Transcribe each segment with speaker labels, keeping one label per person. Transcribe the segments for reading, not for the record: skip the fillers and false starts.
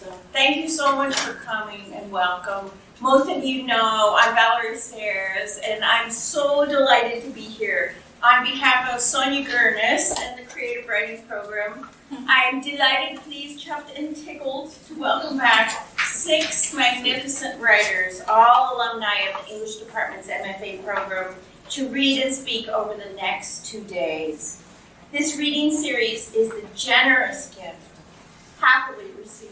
Speaker 1: Awesome. Thank you so much for coming and welcome. Most of you know I'm Valerie Sayers, and I'm so delighted to be here. On behalf of Sonia Gurnis and the Creative Writing Program, I am delighted, pleased, chuffed, and tickled to welcome back 6 magnificent writers, all alumni of the English Department's MFA program, to read and speak over the next 2 days. This reading series is the generous gift, happily received,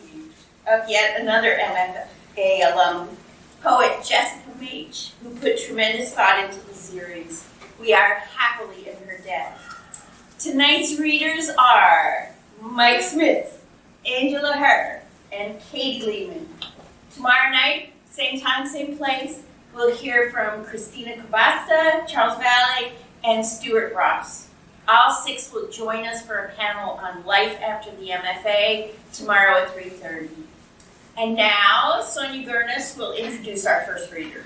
Speaker 1: of yet another MFA alum, poet Jessica Mage, who put tremendous thought into the series. We are happily in her debt. Tonight's readers are Meg Smith, Angela Hurr, and Katie Lehman. Tomorrow night, same time, same place, we'll hear from Christina Cabasta, Charles Valley, and Stuart Ross. All 6 will join us for a panel on life after the MFA tomorrow at 3:30. And now, Sonia Gurnis will introduce our first reader.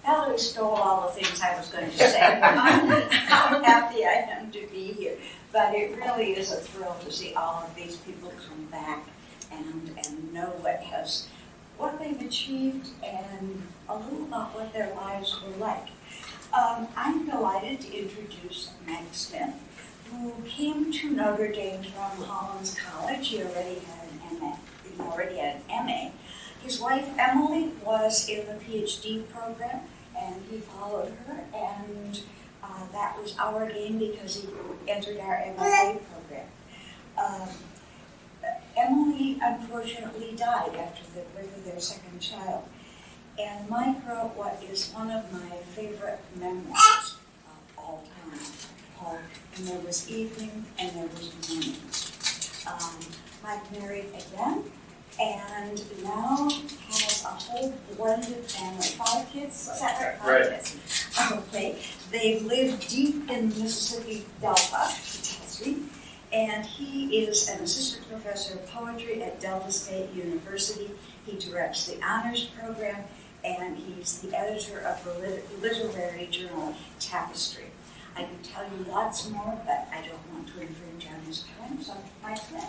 Speaker 2: Valerie stole all the things I was going to say. How happy I am to be here. But it really is a thrill to see all of these people come back and know what they've achieved and a little about what their lives were like. I'm delighted to introduce Meg Smith, who came to Notre Dame from Hollins College. He already had an MA. His wife, Emily, was in the PhD program, and he followed her, and that was our gain because he entered our MFA program. Emily, unfortunately, died after the birth of their second child, and Mike wrote what is one of my favorite memoirs of all time, called And There Was Evening and There Was Morning. Mike married again, and now has a whole blended family. 5 kids? Is that right? 5 kids. Okay. They live deep in the Mississippi Delta, he tells me, and he is an assistant professor of poetry at Delta State University. He directs the honors program, and he's the editor of the literary journal Tapestry. I could tell you lots more, but I don't want to infringe on his time, so Mike Smith.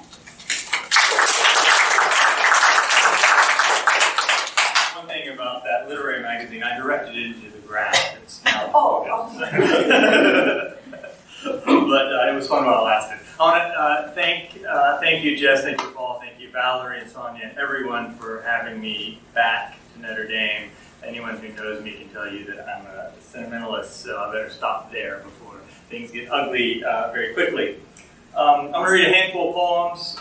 Speaker 3: One thing about that literary magazine, I directed it into the grad. It's now but it was fun while it lasted. I want to thank you, Jess, thank you, Paul, thank you, Valerie and Sonia, and everyone for having me back to Notre Dame. Anyone who knows me can tell you that I'm a sentimentalist, so I better stop there before things get ugly very quickly. I'm going to read a handful of poems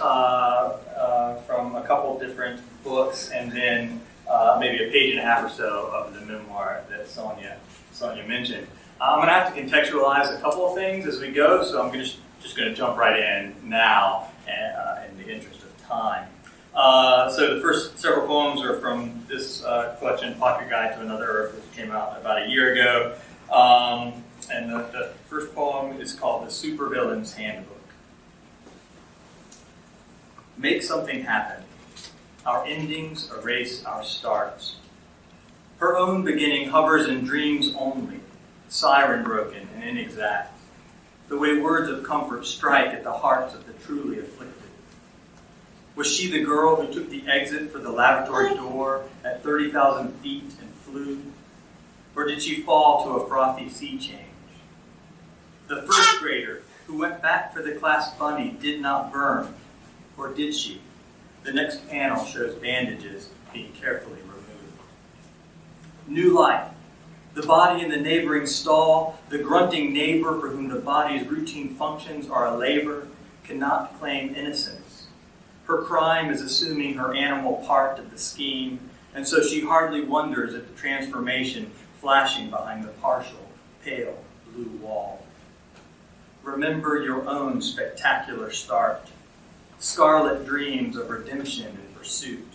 Speaker 3: from a couple different books, and then maybe a page and a half or so of the memoir that Sonia mentioned. I'm going to have to contextualize a couple of things as we go, so I'm just going to jump right in now in the interest of time. So the first several poems are from this collection, Pocket Guide to Another Earth, which came out about a year ago. And the first poem is called The Supervillain's Handbook. Make something happen. Our endings erase our starts. Her own beginning hovers in dreams only, siren broken and inexact, the way words of comfort strike at the hearts of the truly afflicted. Was she the girl who took the exit for the lavatory door at 30,000 feet and flew? Or did she fall to a frothy sea change? The first grader who went back for the class bunny did not burn, or did she? The next panel shows bandages being carefully removed. New life. The body in the neighboring stall, the grunting neighbor for whom the body's routine functions are a labor, cannot claim innocence. Her crime is assuming her animal part of the scheme, and so she hardly wonders at the transformation flashing behind the partial, pale blue wall. Remember your own spectacular start. Scarlet dreams of redemption and pursuit.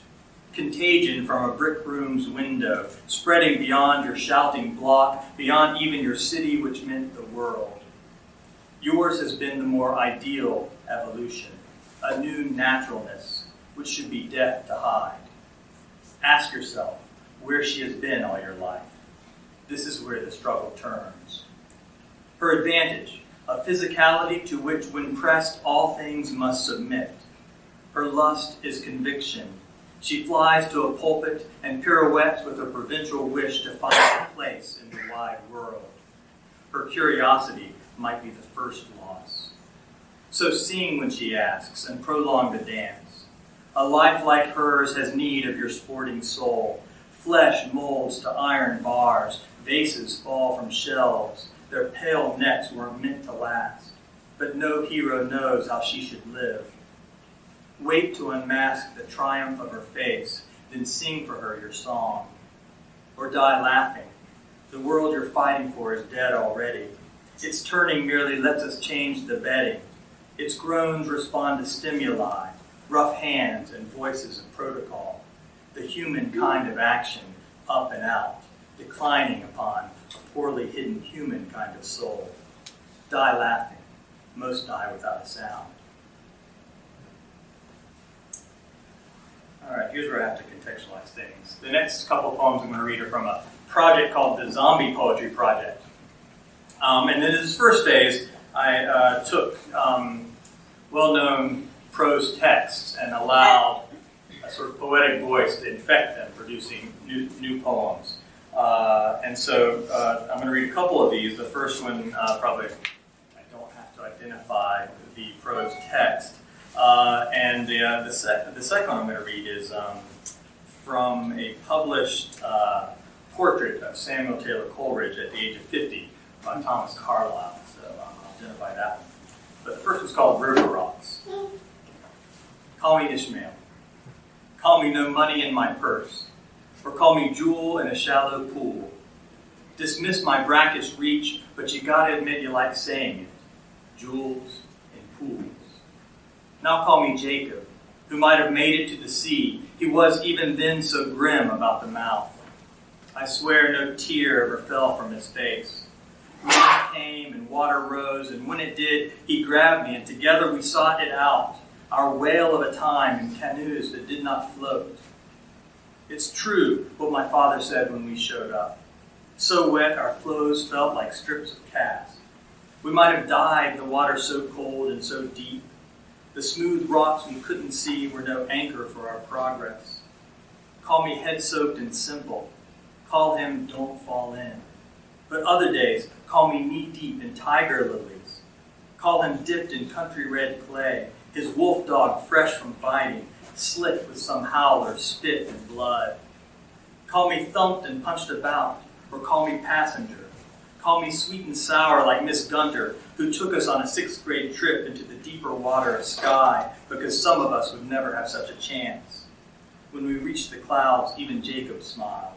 Speaker 3: Contagion from a brick room's window, spreading beyond your shouting block, beyond even your city, which meant the world. Yours has been the more ideal evolution, a new naturalness, which should be death to hide. Ask yourself where she has been all your life. This is where the struggle turns. Her advantage, a physicality to which, when pressed, all things must submit, Her lust is conviction. She flies to a pulpit and pirouettes with a provincial wish to find a place in the wide world. Her curiosity might be the first loss. So sing when she asks and prolong the dance. A life like hers has need of your sporting soul. Flesh molds to iron bars, vases fall from shelves. Their pale necks weren't meant to last, but no hero knows how she should live. Wait to unmask the triumph of her face, then sing for her your song. Or die laughing. The world you're fighting for is dead already. Its turning merely lets us change the bedding. Its groans respond to stimuli, rough hands and voices of protocol. The human kind of action, up and out, declining upon a poorly hidden human kind of soul. Die laughing. Most die without a sound. All right, here's where I have to contextualize things. The next couple poems I'm going to read are from a project called the Zombie Poetry Project. And in its first phase, I took well-known prose texts and allowed a sort of poetic voice to infect them, producing new poems. And so I'm going to read a couple of these. The first one, probably I don't have to identify the prose text. And the second one I'm going to read is from a published portrait of Samuel Taylor Coleridge at the age of 50 by Thomas Carlyle. So I'll identify that one. But the first one's called River Rocks. Call me Ishmael. Call me no money in my purse. Or call me jewel in a shallow pool. Dismiss my brackish reach, but you gotta admit you like saying it. Jewels in pools. Now call me Jacob, who might have made it to the sea. He was even then so grim about the mouth. I swear no tear ever fell from his face. Wind came and water rose, and when it did, he grabbed me, and together we sought it out, our whale of a time in canoes that did not float. It's true what my father said when we showed up. So wet our clothes felt like strips of cast. We might have died, the water so cold and so deep. The smooth rocks we couldn't see were no anchor for our progress. Call me head-soaked and simple. Call him don't fall in. But other days, call me knee-deep in tiger lilies. Call him dipped in country-red clay, his wolf dog fresh from fighting, slick with some howler's spit and blood. Call me thumped and punched about, or call me passenger. Call me sweet and sour like Miss Gunter, who took us on a 6th grade trip into the deeper water of Skye, because some of us would never have such a chance. When we reached the clouds, even Jacob smiled.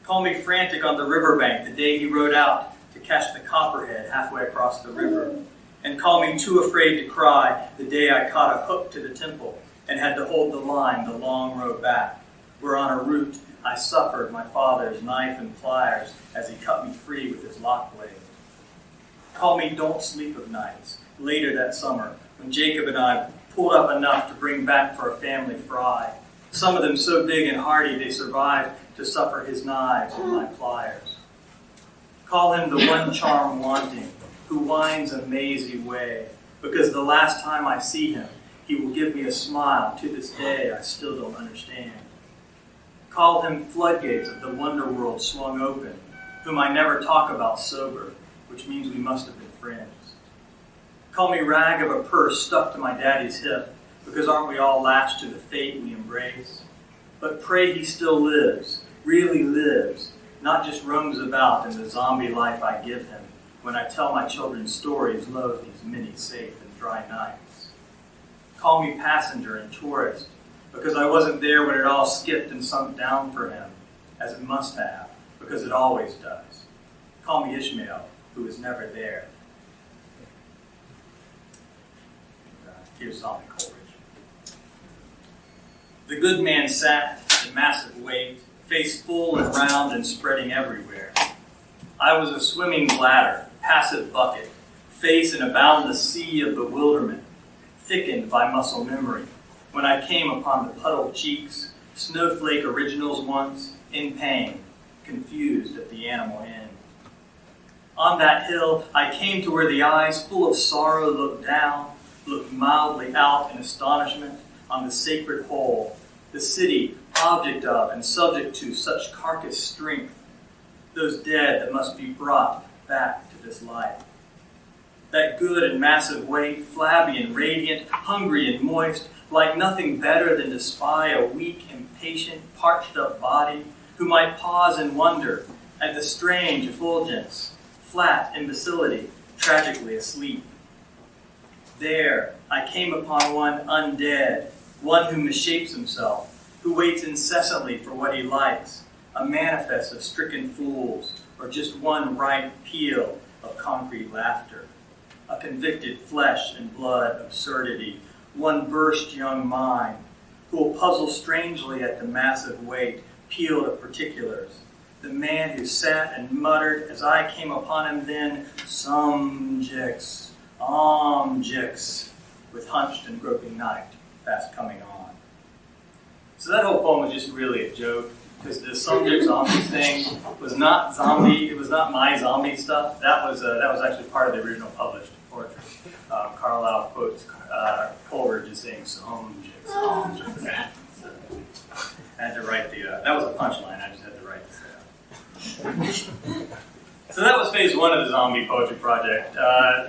Speaker 3: Call me frantic on the riverbank the day he rode out to catch the copperhead halfway across the river. And call me too afraid to cry the day I caught a hook to the temple and had to hold the line the long row back, where on a route I suffered my father's knife and pliers as he cut me free with his lock blade. Call me don't sleep of nights, later that summer, when Jacob and I pulled up enough to bring back for a family fry, some of them so big and hearty they survived to suffer his knives and my pliers. Call him the one charm wanting, who winds a mazy way, because the last time I see him, he will give me a smile to this day I still don't understand. Call him floodgates of the wonder world swung open, whom I never talk about sober, which means we must have been friends. Call me rag of a purse stuck to my daddy's hip, because aren't we all lashed to the fate we embrace? But pray he still lives, really lives, not just roams about in the zombie life I give him when I tell my children stories low these many safe and dry nights. Call me passenger and tourist, because I wasn't there when it all skipped and sunk down for him, as it must have, because it always does. Call me Ishmael, who is never there. Here's Zombie Coleridge. The good man sat, in massive weight, face full and round and spreading everywhere. I was a swimming bladder, passive bucket, face in a boundless sea of bewilderment, thickened by muscle memory, when I came upon the puddled cheeks, snowflake originals once, in pain, confused at the animal end. On that hill, I came to where the eyes full of sorrow looked down, looked mildly out in astonishment on the sacred whole, the city, object of and subject to such carcass strength, those dead that must be brought back to this life. That good and massive weight, flabby and radiant, hungry and moist, like nothing better than to spy a weak, impatient, parched-up body who might pause in wonder at the strange effulgence, flat imbecility, tragically asleep. There I came upon one undead, one who misshapes himself, who waits incessantly for what he likes, a manifest of stricken fools, or just one ripe peal of concrete laughter, a convicted flesh and blood absurdity, one burst young mind, who will puzzle strangely at the massive weight, peeled of particulars, the man who sat and muttered, as I came upon him then, "Somjix, omjix," with hunched and groping night, fast coming on. So that whole poem was just really a joke, because the subject zombies thing was not zombie. It was not my zombie stuff. That was actually part of the original published poetry. Carlyle quotes Coleridge as saying "subject." So I had to write that was a punchline. I just had to write this out. So that was phase one of the zombie poetry project.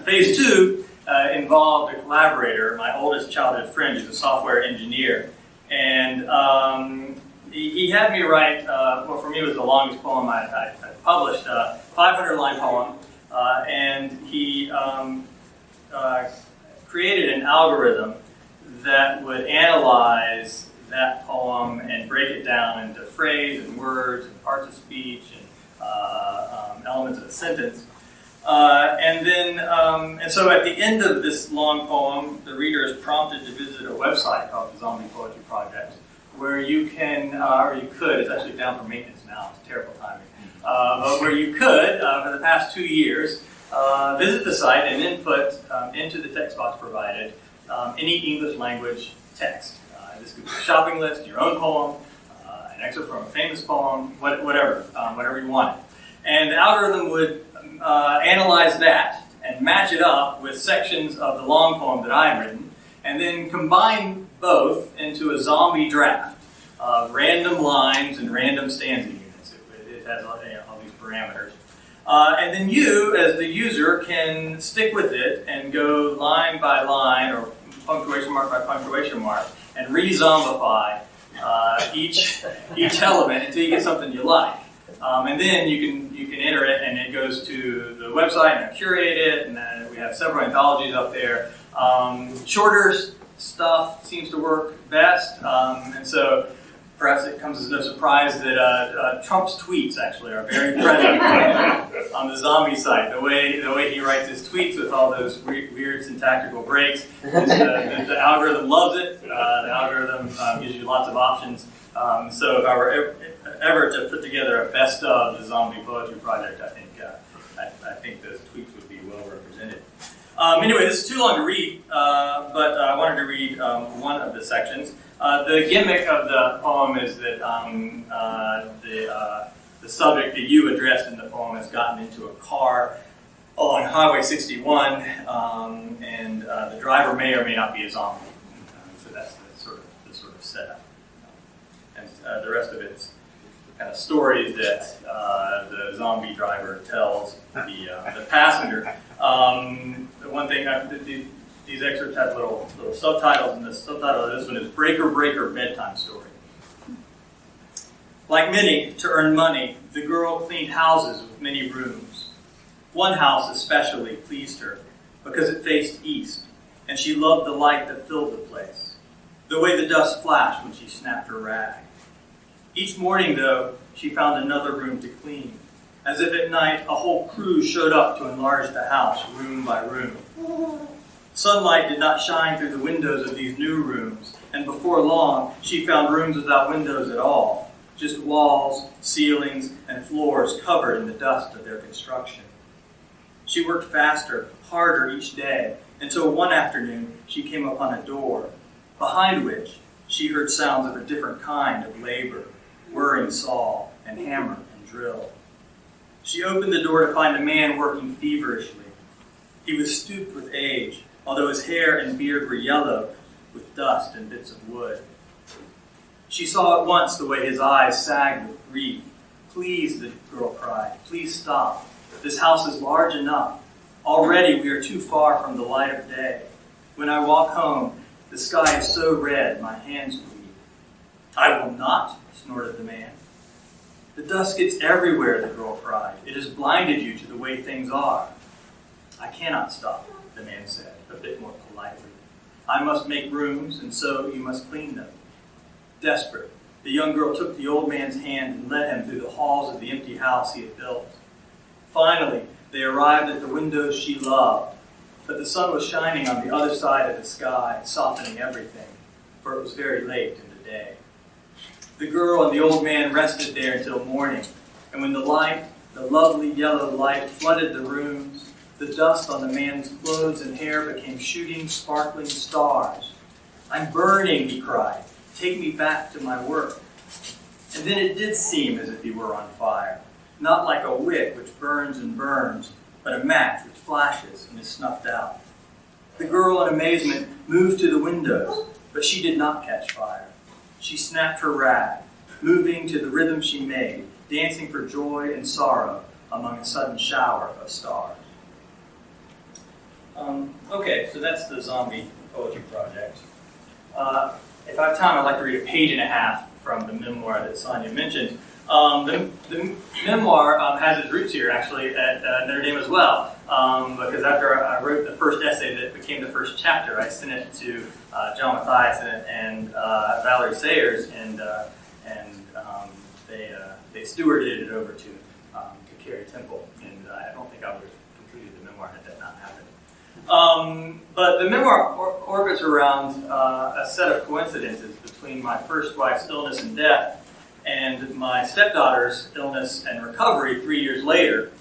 Speaker 3: Phase two involved a collaborator, my oldest childhood friend. He's a software engineer, and he had me write, well, for me it was the longest poem I published, 500-line poem, and he created an algorithm that would analyze that poem and break it down into phrase and words and parts of speech and elements of a sentence. And so at the end of this long poem, the reader is prompted to visit a website called the Zombie Poetry Project, where you can, or you could, it's actually down for maintenance now, it's terrible timing, but where you could, for the past 2 years, visit the site and input into the text box provided any English language text. This could be a shopping list, your own poem, an excerpt from a famous poem, whatever you wanted. And the algorithm would analyze that and match it up with sections of the long poem that I had written, and then combine both into a zombie draft of random lines and random stanza units. It has all these parameters. And then you, as the user, can stick with it and go line by line or punctuation mark by punctuation mark and re-zombify each element until you get something you like. And then you can enter it, and it goes to the website, and I curate it, and we have several anthologies up there. Shorter stuff seems to work best, and so perhaps it comes as no surprise that Trump's tweets actually are very present on the zombie site. The way he writes his tweets with all those weird syntactical breaks, the algorithm loves it. The algorithm gives you lots of options. So if I were ever to put together a best of the Zombie Poetry Project, I think those tweets would be well represented. Anyway, this is too long to read, but I wanted to read one of the sections. The gimmick of the poem is that the subject that you addressed in the poem has gotten into a car on Highway 61, and the driver may or may not be a zombie. So that's the sort of setup. And the rest of it's kind of stories that the zombie driver tells the passenger. The one thing, these excerpts have little subtitles, and the subtitle of this one is Breaker Breaker Bedtime Story. Like many, to earn money, the girl cleaned houses with many rooms. One house especially pleased her because it faced east, and she loved the light that filled the place, the way the dust flashed when she snapped her rag. Each morning, though, she found another room to clean, as if at night a whole crew showed up to enlarge the house room by room. Sunlight did not shine through the windows of these new rooms, and before long, she found rooms without windows at all, just walls, ceilings, and floors covered in the dust of their construction. She worked faster, harder each day, until one afternoon she came upon a door, behind which she heard sounds of a different kind of labor, whirring saw and hammer and drill. She opened the door to find a man working feverishly. He was stooped with age, although his hair and beard were yellow with dust and bits of wood. She saw at once the way his eyes sagged with grief. "Please," the girl cried, "please stop. This house is large enough. Already we are too far from the light of day. When I walk home, the sky is so red, my hands bleed." "I will not," snorted the man. "The dust gets everywhere," the girl cried. "It has blinded you to the way things are." "I cannot stop," the man said, a bit more politely. "I must make rooms, and so you must clean them." Desperate, the young girl took the old man's hand and led him through the halls of the empty house he had built. Finally, they arrived at the windows she loved, but the sun was shining on the other side of the sky, softening everything, for it was very late in the day. The girl and the old man rested there until morning, and when the lovely yellow light flooded the rooms, the dust on the man's clothes and hair became shooting, sparkling stars. "I'm burning," he cried. "Take me back to my work." And then it did seem as if he were on fire, not like a wick which burns and burns, but a match which flashes and is snuffed out. The girl, in amazement, moved to the windows, but she did not catch fire. She snapped her rag, moving to the rhythm she made, dancing for joy and sorrow among a sudden shower of stars. Okay, so that's the zombie poetry project. If I have time, I'd like to read a page and a half from the memoir that Sonia mentioned. The memoir has its roots here, actually, at Notre Dame as well, because after I wrote the first essay that became the first chapter, I sent it to John Matthias and Valerie Sayers, and they stewarded it over to Carrie Temple, and I don't think I would have completed the memoir had that not happened. But the memoir orbits around a set of coincidences between my first wife's illness and death and my stepdaughter's illness and recovery 3 years later.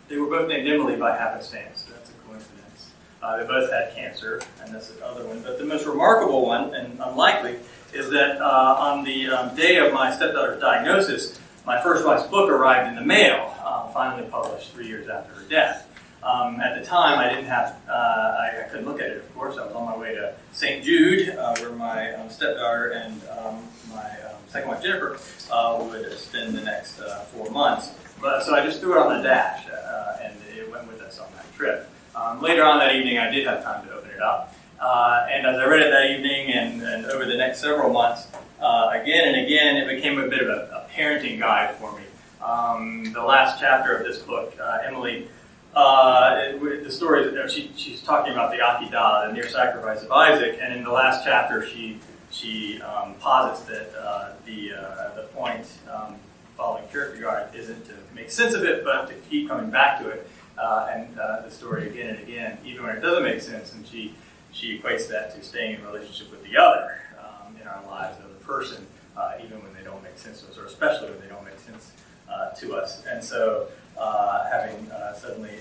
Speaker 3: They were both named Emily by happenstance. That's a coincidence. They both had cancer, and that's the other one. But the most remarkable one, and unlikely, is that on the day of my stepdaughter's diagnosis, my first wife's book arrived in the mail, finally published 3 years after her death. At the time, I didn't have, I couldn't look at it, of course. I was on my way to St. Jude, where my stepdaughter and my second wife, Jennifer, would spend the next 4 months. So I just threw it on the dash, and it went with us on that trip. Later on that evening, I did have time to open it up. And as I read it that evening and over the next several months, again and again, it became a bit of a parenting guide for me. The last chapter of this book, Emily, the story, she's talking about the Akedah, the near sacrifice of Isaac, and in the last chapter she posits that the point following Kierkegaard isn't to make sense of it, but to keep coming back to it, and the story again and again, even when it doesn't make sense, and she equates that to staying in relationship with the other in our lives, the other person, even when they don't make sense to us, or especially when they don't make sense to us. And so, having suddenly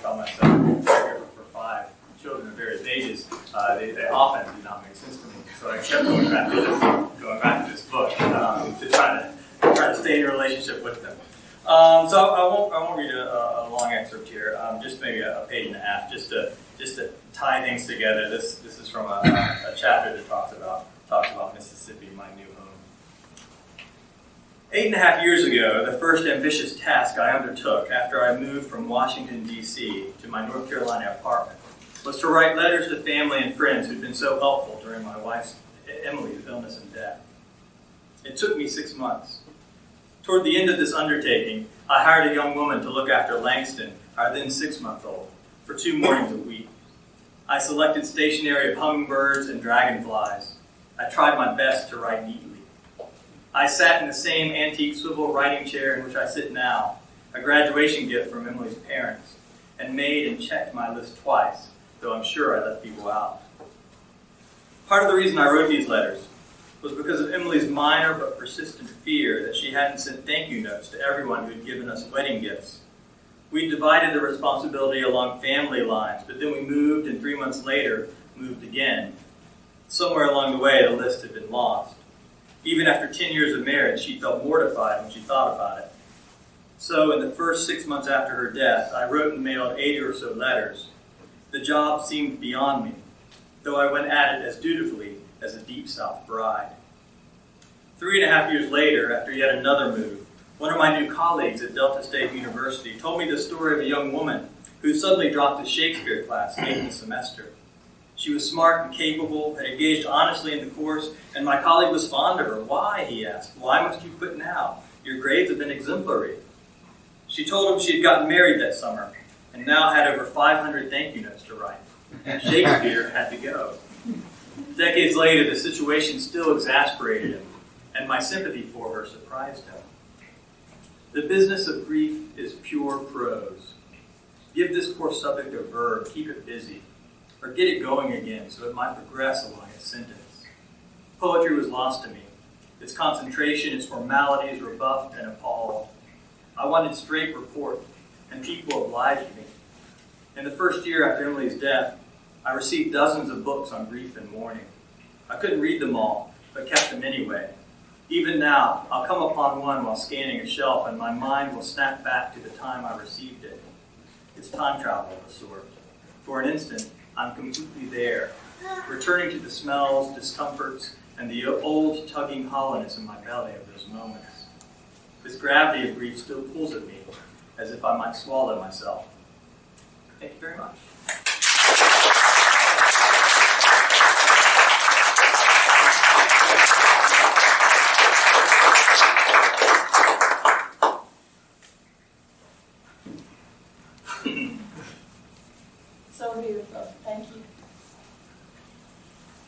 Speaker 3: found myself caregiver for 5 children of various ages, they often did not make sense to me. So I kept going back to this book to try to stay in a relationship with them. So I won't read a long excerpt here. Just maybe a page and a half, just to tie things together. This is from a chapter that talks about Mississippi, my new home. 8.5 years ago, the first ambitious task I undertook after I moved from Washington, D.C. to my North Carolina apartment was to write letters to family and friends who'd been so helpful during my wife's, Emily's, illness and death. It took me 6 months. Toward the end of this undertaking, I hired a young woman to look after Langston, our then 6-month-old, for 2 mornings a week. I selected stationery of hummingbirds and dragonflies. I tried my best to write neatly. I sat in the same antique swivel writing chair in which I sit now, a graduation gift from Emily's parents, and made and checked my list twice, though I'm sure I left people out. Part of the reason I wrote these letters was because of Emily's minor but persistent fear that she hadn't sent thank you notes to everyone who had given us wedding gifts. We divided the responsibility along family lines, but then we moved, and 3 months later, moved again. Somewhere along the way, the list had been lost. Even after 10 years of marriage, she felt mortified when she thought about it. So, in the first 6 months after her death, I wrote and mailed 80 or so letters. The job seemed beyond me, though I went at it as dutifully as a Deep South bride. 3.5 years later, after yet another move, one of my new colleagues at Delta State University told me the story of a young woman who suddenly dropped a Shakespeare class late in the semester. She was smart and capable, had engaged honestly in the course, and my colleague was fond of her. Why, he asked. Why must you quit now? Your grades have been exemplary. She told him she had gotten married that summer and now had over 500 thank you notes to write. Shakespeare had to go. Decades later, the situation still exasperated him, and my sympathy for her surprised him. The business of grief is pure prose. Give this poor subject a verb, keep it busy, or get it going again so it might progress along its sentence. Poetry was lost to me. Its concentration, its formalities rebuffed and appalled. I wanted straight report, and people obliged me. In the first year after Emily's death, I received dozens of books on grief and mourning. I couldn't read them all, but kept them anyway. Even now, I'll come upon one while scanning a shelf, and my mind will snap back to the time I received it. It's time travel of a sort. For an instant, I'm completely there, returning to the smells, discomforts, and the old tugging hollowness in my belly of those moments. This gravity of grief still pulls at me, as if I might swallow myself. Thank you very much.
Speaker 1: So beautiful. Thank you.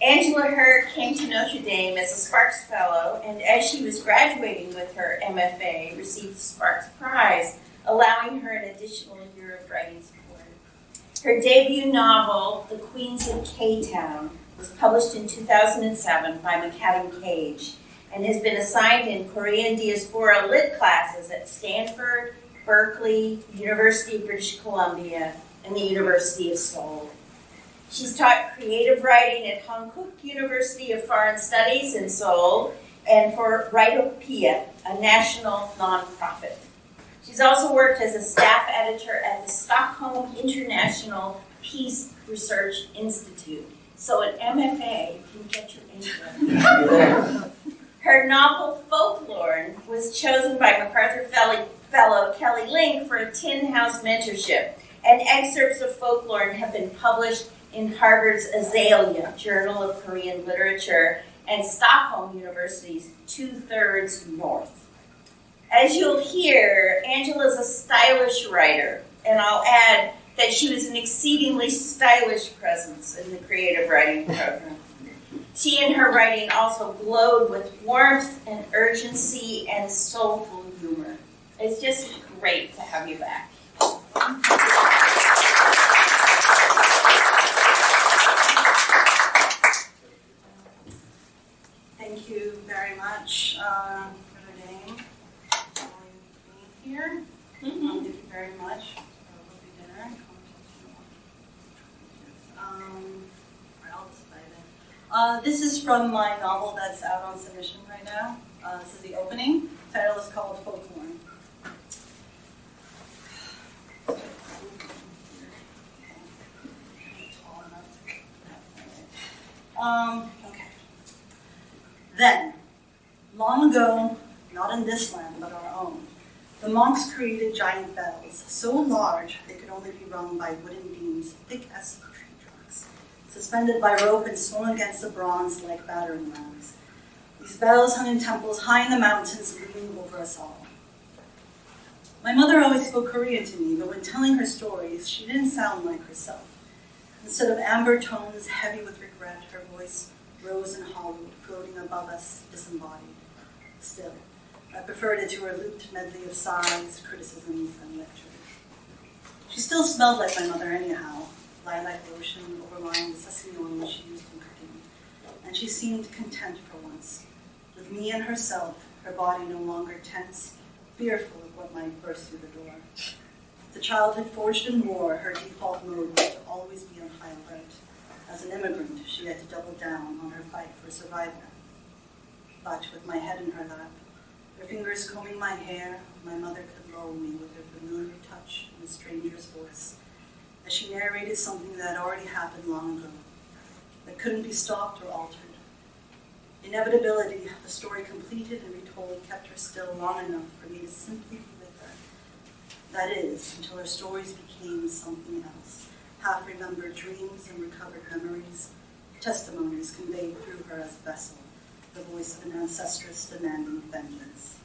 Speaker 1: Angela Hurr came to Notre Dame as a Sparks Fellow, and as she was graduating with her MFA, received the Sparks Prize, allowing her an additional year of writing support. Her debut novel, The Queens of K-Town, was published in 2007 by MacAdam and has been assigned in Korean Diaspora Lit classes at Stanford, Berkeley, University of British Columbia, and the University of Seoul. She's taught creative writing at Hankuk University of Foreign Studies in Seoul and for Writopia, a national nonprofit. She's also worked as a staff editor at the Stockholm International Peace Research Institute. So an MFA can get you into it. Her novel Folklorn was chosen by MacArthur Fellow Kelly Link for a Tin House Mentorship, and excerpts of Folklorn have been published in Harvard's Azalea, Journal of Korean Literature, and Stockholm University's 2/3 North. As you'll hear, Angela's a stylish writer, and I'll add that she was an exceedingly stylish presence in the creative writing program. She and her writing also glowed with warmth and urgency and soulful humor. It's just great to have you back.
Speaker 4: Thank you very much, Notre Dame, for being here. Thank you very much for a lovely dinner. This is from my novel that's out on submission right now. This is the opening. The title is called Folklorn. Okay. Then, long ago, not in this land but our own, the monks created giant bells, so large they could only be rung by wooden beams thick as tree trunks, suspended by rope and swung against the bronze like battering rams. These bells hung in temples high in the mountains, looming over us all. My mother always spoke Korean to me, but when telling her stories, she didn't sound like herself. Instead of amber tones heavy with regret, her voice rose and hollowed, floating above us, disembodied. Still, I preferred it to her looped medley of sighs, criticisms, and lectures. She still smelled like my mother anyhow, lilac lotion overlying the sesame oil she used in cooking, and she seemed content for once, with me and herself, her body no longer tense, fearful of what might burst through the door. The childhood forged in war, her default mode was to always be on high alert. As an immigrant, she had to double down on her fight for survival. But with my head in her lap, her fingers combing my hair, my mother could lull me with her familiar touch and a stranger's voice, as she narrated something that had already happened long ago, that couldn't be stopped or altered. Inevitability, the story completed and retold, kept her still long enough for me to simply be with her. That is, until her stories became something else, half-remembered dreams and recovered memories, testimonies conveyed through her as a vessel, the voice of an ancestress demanding vengeance.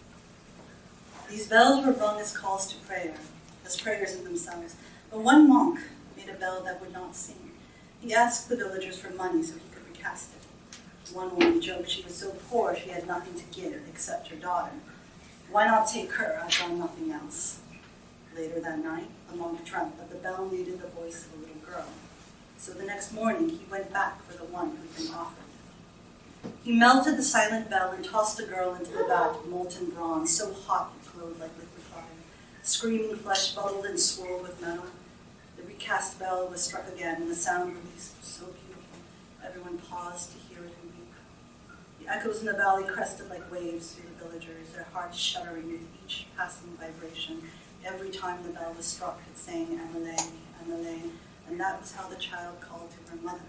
Speaker 4: These bells were rung as calls to prayer, as prayers in themselves, but one monk made a bell that would not sing. He asked the villagers for money so he could recast it. One woman joked she was so poor she had nothing to give except her daughter. Why not take her? I've done nothing else. Later that night, the monk dreamt that the bell needed the voice of a little girl. So the next morning, he went back for the one who'd been offered. He melted the silent bell and tossed the girl into the vat of molten bronze, so hot it glowed like liquid fire. Screaming flesh bubbled and swirled with metal. The recast bell was struck again, and the sound released was so beautiful. Everyone paused to hear it and weep. The echoes in the valley crested like waves through the villagers, their hearts shuddering with each passing vibration. Every time the bell was struck, it sang Emily, Emily, and that was how the child called to her mother,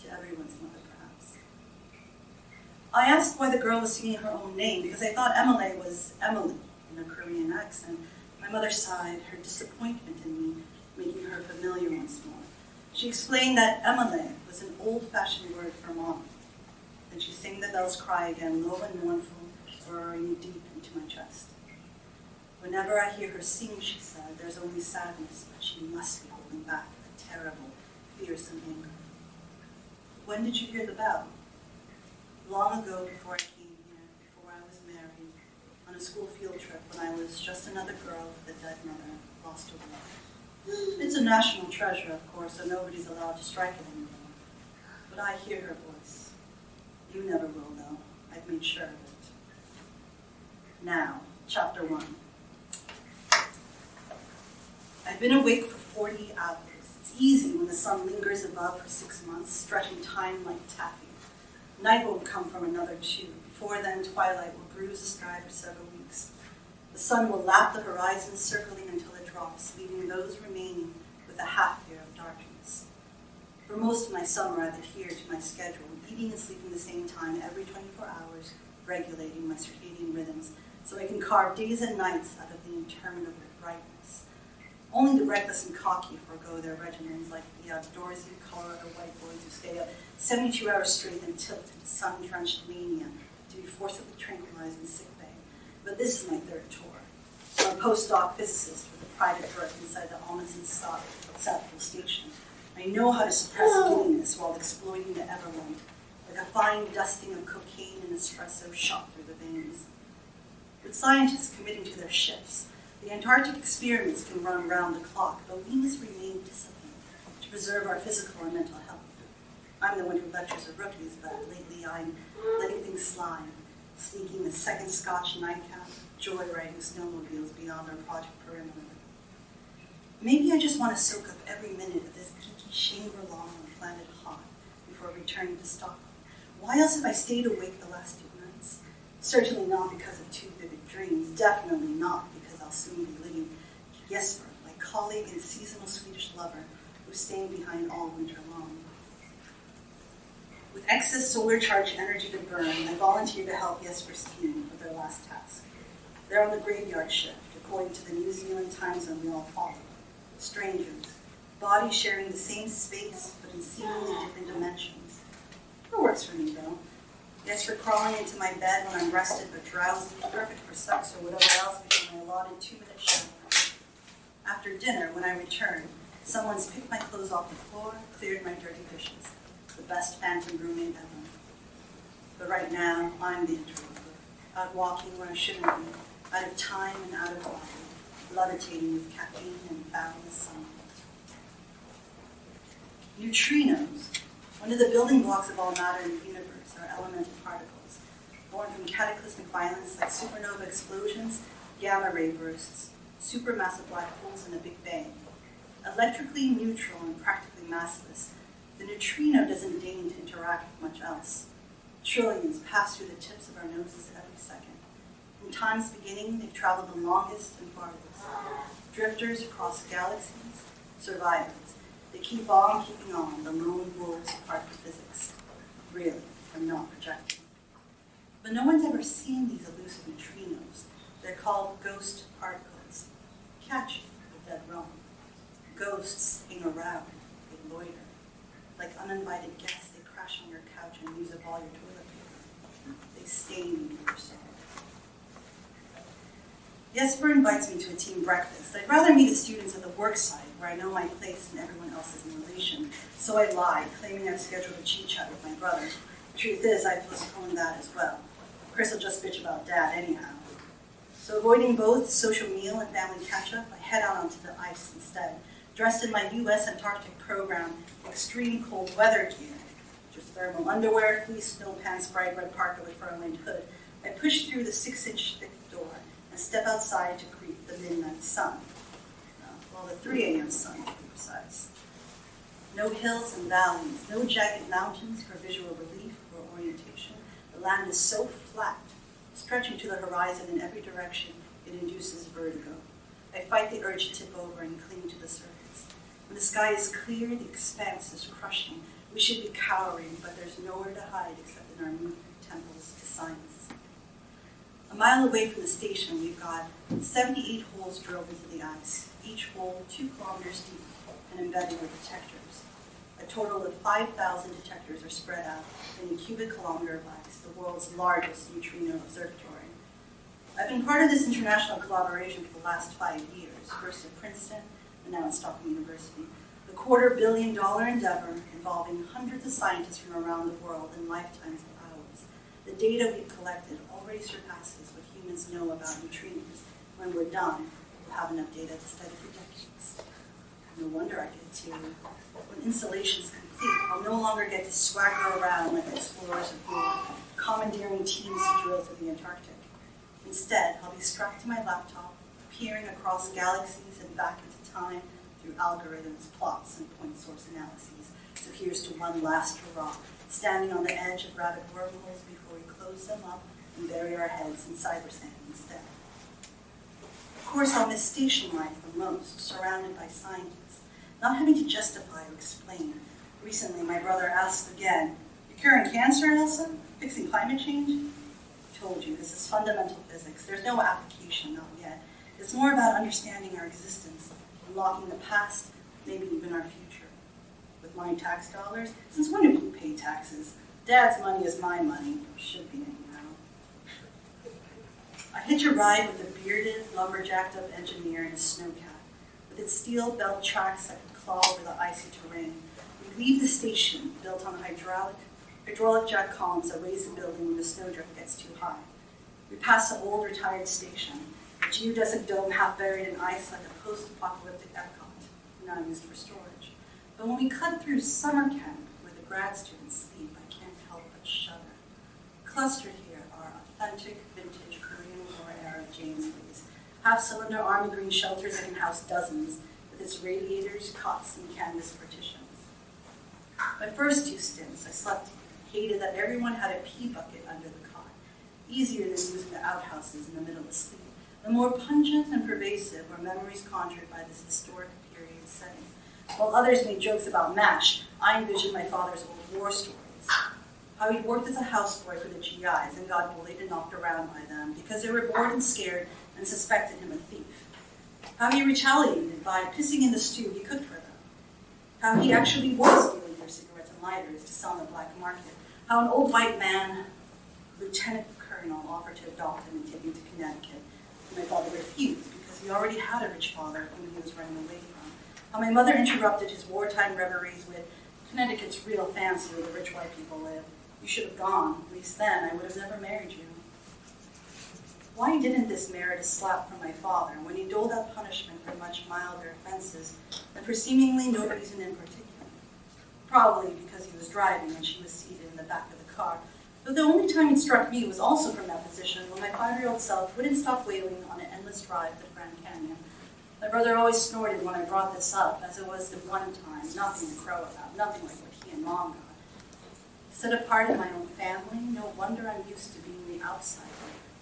Speaker 4: to everyone's mother, perhaps. I asked why the girl was singing her own name, because I thought Emily was Emily in a Korean accent. My mother sighed, her disappointment in me making her familiar once more. She explained that Emily was an old-fashioned word for mom. Then she sang the bell's cry again, low and mournful, burrowing deep into my chest. Whenever I hear her sing, she said, there's only sadness, but she must be holding back a terrible, fearsome anger. When did you hear the bell? Long ago, before I came here, before I was married, on a school field trip when I was just another girl with a dead mother, lost to war. It's a national treasure, of course, so nobody's allowed to strike it anymore. But I hear her voice. You never will, though. I've made sure of it. Now, chapter 1. I've been awake for 40 hours. It's easy when the sun lingers above for 6 months, stretching time like taffy. Night won't come from another 2. Before then, twilight will bruise the sky for several weeks. The sun will lap the horizon, circling until it drops, leaving those remaining with a half year of darkness. For most of my summer, I've adhered to my schedule, eating and sleeping the same time every 24 hours, regulating my circadian rhythms, so I can carve days and nights out of the interminable brightness. Only the reckless and cocky forego their regimens, like the outdoorsy Colorado white boys who stay up 72 hours straight and tilt in sun-drenched mania to be forcibly tranquilized in sickbay. But this is my third tour. I'm a postdoc physicist with a private berth inside the Alums Southfield Station. I know how to suppress giddiness while exploiting the everwind, like a fine dusting of cocaine and espresso shot through the veins. With scientists committing to their shifts, the Antarctic experiments can run round the clock, but we must remain disciplined to preserve our physical and mental health. I'm the one who lectures the rookies, but lately I'm letting things slide, sneaking a second Scotch nightcap, joyriding snowmobiles beyond our project perimeter. Maybe I just want to soak up every minute of this geeky Shangri-La on planet hot before returning to Stockholm. Why else have I stayed awake the last 2 nights? Certainly not because of 2 vivid dreams, definitely not because I'll soon be living Jesper, my colleague and seasonal Swedish lover, who's staying behind all winter long. With excess solar charged energy to burn, I volunteered to help Jesper's team with their last task. They're on the graveyard shift, according to the New Zealand time zone we all follow. Strangers, bodies sharing the same space, but in seemingly different dimensions. It works for me, though. Jesper crawling into my bed when I'm rested but drowsy, perfect for sex or whatever else before my allotted 2-minute shower. After dinner, when I return, someone's picked my clothes off the floor, cleared my dirty dishes. The best phantom roommate ever. But right now, I'm the interloper, out walking where I shouldn't be, out of time and out of body, levitating with caffeine and boundless sunlight. Neutrinos, one of the building blocks of all matter in the universe, are elemental particles, born from cataclysmic violence like supernova explosions, gamma ray bursts, supermassive black holes, and a Big Bang. Electrically neutral and practically massless, the neutrino doesn't deign to interact with much else. Trillions pass through the tips of our noses every second. From time's beginning, they've traveled the longest and farthest. Drifters across galaxies, survivors. They keep on keeping on, the lone wolves of particle physics. Really, I'm not projecting. But no one's ever seen these elusive neutrinos. They're called ghost particles. Catchy, but dead wrong. Ghosts hang around, they loiter. Like uninvited guests, they crash on your couch and use up all your toilet paper. They stain your soul. Jesper invites me to a team breakfast. I'd rather meet the students at the work site, where I know my place and everyone else's in relation. So I lied, claiming I'd scheduled a chit-chat with my brother. The truth is, I postponed that as well. Chris will just bitch about Dad anyhow. So avoiding both social meal and family catch-up, I head out onto the ice instead, dressed in my U.S. Antarctic program extreme cold weather gear. Just thermal underwear, fleece, snow pants, bright red parka with fur-lined hood. I push through the 6-inch thick door and step outside to greet the midnight sun. Well, the 3 a.m. sun, to be precise. No hills and valleys, no jagged mountains for visual relief or orientation. The land is so flat, stretching to the horizon in every direction, it induces vertigo. I fight the urge to tip over and cling to the surface. When the sky is clear, the expanse is crushing. We should be cowering, but there's nowhere to hide except in our new temples to science. A mile away from the station, we've got 78 holes drilled into the ice, each hole 2 kilometers deep and embedded with detectors. A total of 5,000 detectors are spread out in a cubic kilometer of ice, the world's largest neutrino observatory. I've been part of this international collaboration for the last 5 years, first at Princeton and now at Stockholm University. The $250 million endeavor involving hundreds of scientists from around the world in lifetimes of ours. The data we've collected already surpasses what humans know about neutrinos. When we're done, we'll have enough data to study for decades. No wonder I get to. When installation's complete, I'll no longer get to swagger around like explorers of yore, commandeering teams to drill through the Antarctic. Instead, I'll be strapped to my laptop, peering across galaxies and back into time through algorithms, plots, and point source analyses. So here's to one last hurrah, standing on the edge of rabbit wormholes before we close them up and bury our heads in cyber sand instead. Of course, I'll miss station life the most, surrounded by scientists, not having to justify or explain. Recently, my brother asked again, "You're curing cancer, Elsa? Fixing climate change?" I told you, this is fundamental physics. There's no application, not yet. It's more about understanding our existence, unlocking the past, maybe even our future. With my tax dollars, since when do you pay taxes? Dad's money is my money, should be anyhow. I hitch a ride with a bearded, lumberjacked-up engineer in a snowcat. With its steel belt tracks that could claw over the icy terrain, we leave the station, built on hydraulic jack columns that raise the building when the snowdrift gets too high. We pass the old retired station, a geodesic dome half buried in ice like a post-apocalyptic Epcot, now used for storage. But when we cut through summer camp, where the grad students sleep, I can't help but shudder. Clustered here are authentic, vintage Korean War-era Jamesleys, half-cylinder army green shelters that can house dozens, with its radiators, cots, and canvas partitions. My first 2 stints, I slept here, hated that everyone had a pee bucket under the cot, easier than using the outhouses in the middle of sleep. The more pungent and pervasive were memories conjured by this historic period setting. While others made jokes about MASH, I envisioned my father's old war stories. How he'd worked as a houseboy for the GIs and got bullied and knocked around by them because they were bored and scared and suspected him a thief. How he retaliated by pissing in the stew he cooked for them. How he actually was stealing their cigarettes and lighters to sell on the black market. How an old white man, lieutenant colonel, offered to adopt him and take him to Connecticut. And my father refused because he already had a rich father whom he was running away from. How my mother interrupted his wartime reveries with, "Connecticut's real fancy where the rich white people live. You should have gone. At least then I would have never married you." Why didn't this merit a slap from my father when he doled out punishment for much milder offenses and for seemingly no reason in particular? Probably because he was driving and she was seated in the back of the car. Though the only time it struck me was also from that position when my 5-year-old self wouldn't stop wailing on an endless drive to the Grand Canyon. My brother always snorted when I brought this up, as it was the one time, nothing to crow about, nothing like what he and Mom got. Set apart in my own family, no wonder I'm used to being the outsider,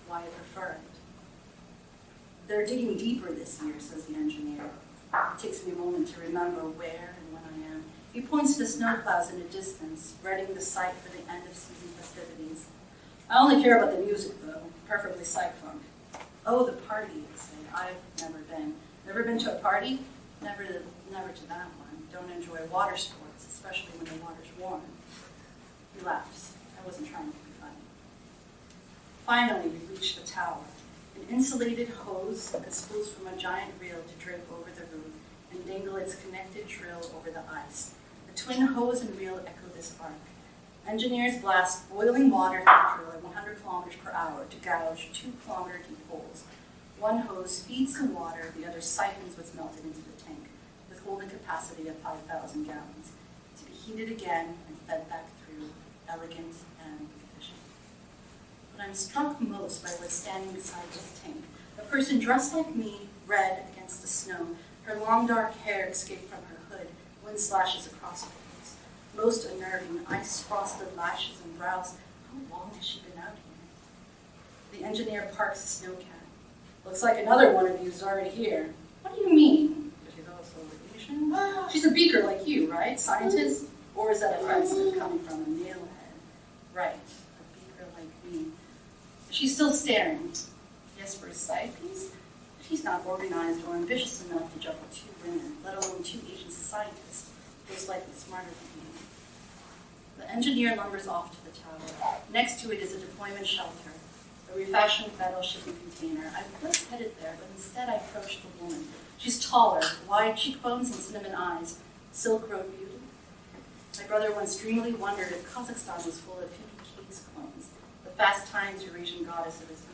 Speaker 4: why I prefer it. They're digging deeper this year, says the engineer. It takes me a moment to remember where and when I am. He points to the snow clouds in the distance, readying the site for the end of season festivities. I only care about the music, though, preferably psych funk. Oh, the party, you say. I've never been. Never been to a party? Never to that one. Don't enjoy water sports, especially when the water's warm. He laughs. I wasn't trying to be funny. Finally, we reach the tower. An insulated hose that spools from a giant reel to drape over the roof and dangle its connected drill over the ice. The twin hose and reel echo this arc. Engineers blast boiling water through the drill at 100 kilometers per hour to gouge 2-kilometer deep holes. One hose feeds the water, the other siphons what's melted into the tank, with holding capacity of 5,000 gallons, to be heated again and fed back through, elegant and efficient. But I'm struck most by what's standing beside this tank. A person dressed like me, red against the snow, her long dark hair escaped from her hood, wind slashes across her face. Most unnerving, ice-frosted lashes and brows. How long has she been out here? The engineer parks the snowcat. Looks like another one of you's already here. What do you mean? Does she also Asian? She's a beaker like you, right? Scientist? Or is that offensive coming from a nailhead? Right, a beaker like me. She's still staring. Yes, for a side piece? She's not organized or ambitious enough to juggle 2 women, let alone 2 Asian scientists, most likely smarter than me. The engineer lumbers off to the tower. Next to it is a deployment shelter, a refashioned metal shipping container. I was headed there, but instead I approached the woman. She's taller, wide cheekbones and cinnamon eyes, silk road beauty. My brother once dreamily wondered if Kazakhstan was full of hippie Kate's clones, the fast times Eurasian goddess of his youth.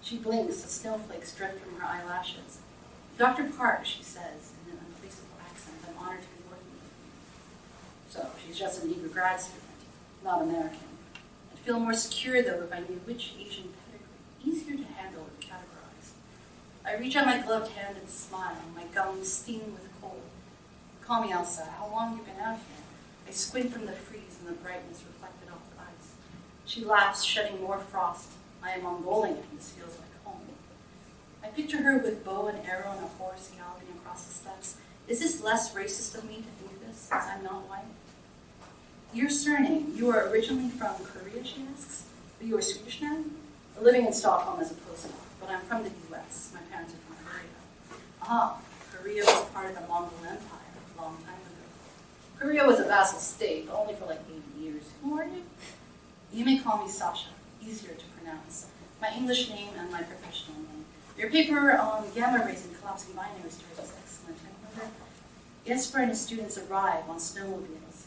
Speaker 4: She blinks, the snowflakes drift from her eyelashes. Dr. Park, she says, in an unplaceable accent, I'm honored to be working with you. So, she's just an eager grad student, not American. I'd feel more secure, though, if I knew which Asian pedigree, easier to handle and categorize. I reach out my gloved hand and smile, my gums steam with cold. Call me Elsa, how long have you been out here? I squint from the freeze and the brightness reflected off the ice. She laughs, shedding more frost. I am Mongolian, this feels like home. I picture her with bow and arrow and a horse galloping across the steppes. Is this less racist of me to think this, since I'm not white? Your surname, you are originally from Korea, she asks. But you are Swedish now? Living in Stockholm as a postdoc, but I'm from the US. My parents are from Korea. Ah, Korea was part of the Mongol Empire a long time ago. Korea was a vassal state, but only for like 80 years. Who are you? You may call me Sasha, easier to pronounce. My English name and my professional name. Your paper on gamma rays and collapsing binary stars is excellent. Remember? Jesper and his students arrive on snowmobiles.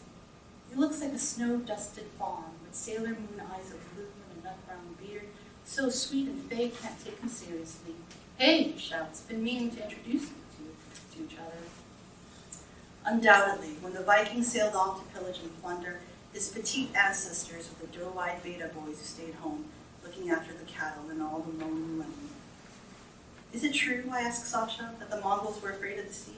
Speaker 4: He looks like a snow-dusted fawn with sailor moon eyes of blue and a nut-brown beard, so sweet and Faye can't take him seriously. Hey, he shouts, been meaning to introduce you to each other. Undoubtedly, when the Vikings sailed off to pillage and plunder, his petite ancestors were the doe-eyed beta boys who stayed home, looking after the cattle and all the lonely women. Is it true, I asked Sasha, that the Mongols were afraid of the sea?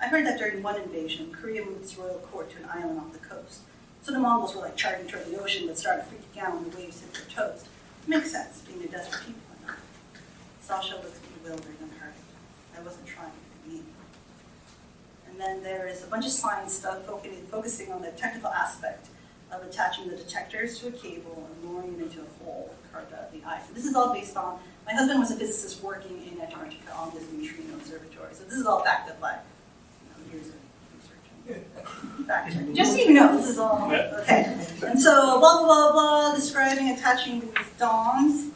Speaker 4: I heard that during one invasion, Korea moved its royal court to an island off the coast. So the Mongols were like charging toward the ocean, but started freaking out when the waves hit their toast. It makes sense, being a desperate people enough. Sasha looks bewildered and hurt. I wasn't trying to be mean. And then there is a bunch of science stuff focusing on the technical aspect of attaching the detectors to a cable and lowering them into a hole carved out of the ice. So this is all based on, my husband was a physicist working in Antarctica on this neutrino observatory. So this is all backed up by years of research. Fact checking. Just so you know, this is all, okay. And so blah, blah, blah, blah, describing attaching these DOMs,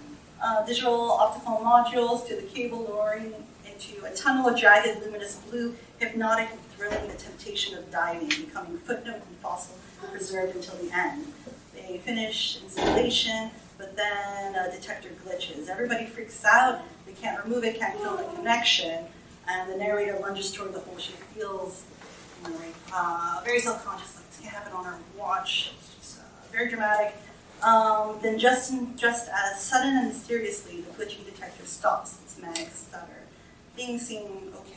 Speaker 4: digital optical modules to the cable, lowering into a tunnel of jagged, luminous blue, hypnotic and thrilling, the temptation of diving, becoming footnote and fossil, preserved until the end. They finish installation, but then a detector glitches. Everybody freaks out, they can't remove it, can't feel the connection, and the narrator lunges toward the hole. She feels very self-conscious, like this can't happen on her watch. It's just very dramatic. Then just as sudden and mysteriously, the glitchy detector stops its mag stutter. Things seem okay.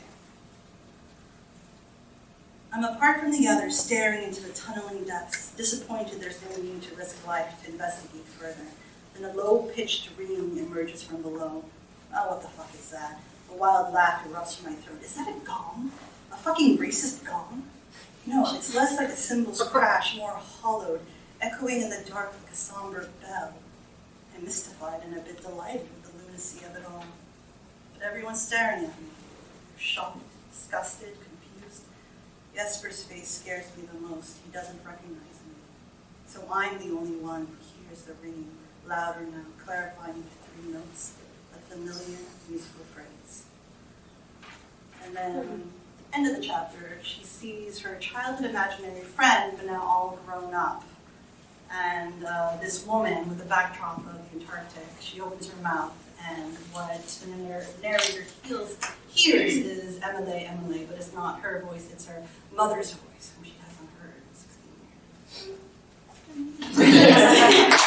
Speaker 4: I'm apart from the others, staring into the tunneling depths, disappointed there's no need to risk life to investigate further. Then a low-pitched ring emerges from below. Oh, what the fuck is that? A wild laugh erupts from my throat. Is that a gong? A fucking racist gong? No, it's less like a cymbal's crash, more hollowed, echoing in the dark like a somber bell. I'm mystified and a bit delighted with the lunacy of it all. But everyone's staring at me. They're shocked, disgusted, confused. Jesper's face scares me the most. He doesn't recognize me. So I'm the only one who hears the ringing, louder now, clarifying to 3 notes, a familiar musical phrase. And then, at the end of the chapter, she sees her childhood imaginary friend, but now all grown up. And this woman with the backdrop of the Antarctic, she opens her mouth, and what the narrator hears is Emily, but it's not her voice, it's her mother's voice, whom she hasn't heard in 16 years.